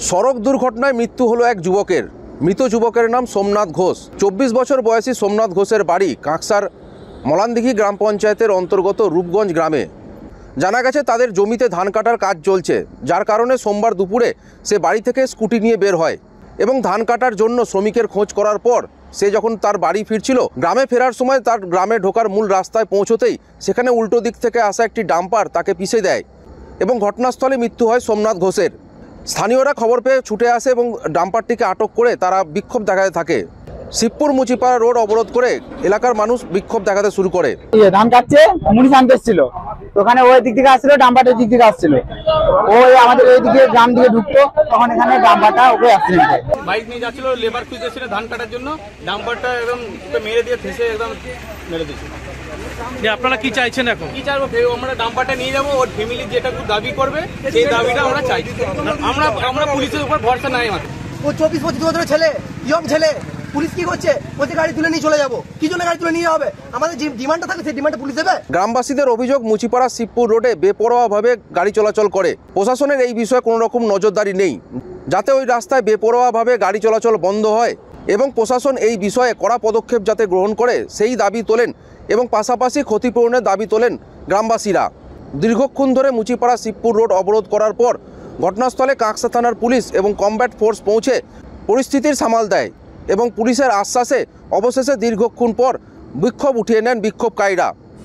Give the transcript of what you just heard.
সড়ক দুর্ঘটনায় মৃত্যু হলো এক যুবকের। মৃত যুবকের নাম সোমনাথ ঘোষ। 24 বছর বয়সী সোমনাথ ঘোষের বাড়ি কাঁকসার মলানদিঘি গ্রাম পঞ্চায়েতের অন্তর্গত রূপগঞ্জ গ্রামে। জানা গেছে তাদের জমিতে ধান কাটার কাজ চলছে, যার কারণে সোমবার দুপুরে সে বাড়ি থেকে স্কুটি নিয়ে বের হয় এবং ধান কাটার জন্য শ্রমিকের খোঁজ করার পর সে যখন তার বাড়ি ফিরছিল, গ্রামে ফেরার সময় তার গ্রামে ঢোকার মূল রাস্তায় পৌঁছতেই সেখানে উল্টো দিক থেকে আসা একটি ডাম্পার তাকে পিষে দেয় এবং ঘটনাস্থলে মৃত্যু হয় সোমনাথ ঘোষের। স্থানীয়রা খবর পেয়ে ছুটে আসে এবং ডাম্পারটিকে আটক করে তারা বিক্ষোভ দেখাতে থাকে। শিবপুর মুচিপাড়া রোড অবরোধ করে এলাকার মানুষ বিক্ষোভ দেখাতে শুরু করে। ধান কাটছে, মুনিশ আনতে এসেছিল, ওখানে ওই দিক থেকে আসছিল, ডাম্পারটার দিক থেকে আসছিল, ওই আমাদের ওই দিকে গ্রাম দিকে ঢুকতো, তখন এখানে ডাম্পারটা ওকে অ্যাক্সিডেন্ট হয়। বাইক নিয়ে যাচ্ছিল, লেবার খুঁজতেছিল ধান কাটার জন্য, ডাম্পারটা একদম মেরে দিয়ে ফেসে একদম মেরে দিয়েছিল। আপনারা কি চাইছেন এখন? কি চাইবো, আমরা ডাম্পারটা নিয়ে যাবো, ওর ফ্যামিলি যেটা দাবি করবে সেই দাবিটা আমরা চাইছি। আমরা পুলিশের উপর ভরসা নাই আমাদের। ও 24-25 বছরের ছেলে, ইয়ং ছেলে, পুলিশ কি করছে? বলছে গাড়ি তুলে নিয়ে চলে যাবো। কি জন্য গাড়ি তুলে নিয়ে হবে? আমাদের যে ডিমান্ডটা থাকে সেই ডিমান্ডটা পুলিশ দেবে। গ্রামবাসীদের অভিযোগ, মুচিপাড়া শিবপুর রোডে বেপরোয়াভাবে গাড়ি চলাচল করে। প্রশাসনের এই বিষয়ে কোনো রকম নজরদারি নেই, যাতে ওই রাস্তায় বেপরোয়াভাবে গাড়ি চলাচল বন্ধ হয় এবং প্রশাসন এই বিষয়ে কড়া পদক্ষেপ যাতে গ্রহণ করে সেই দাবি তোলেন এবং পাশাপাশি ক্ষতিপূরণের দাবি তোলেন গ্রামবাসীরা। দীর্ঘক্ষণ ধরে মুচিপাড়া শিবপুর রোড অবরোধ করার পর ঘটনাস্থলে কাঁকসা থানার পুলিশ এবং কমব্যাট ফোর্স পৌঁছে পরিস্থিতির সামাল দেয় এবং পুলিশের আশ্বাসে অবশেষে দীর্ঘক্ষণ পর বিক্ষোভ উঠিয়ে নেন বিক্ষোভকারীরা।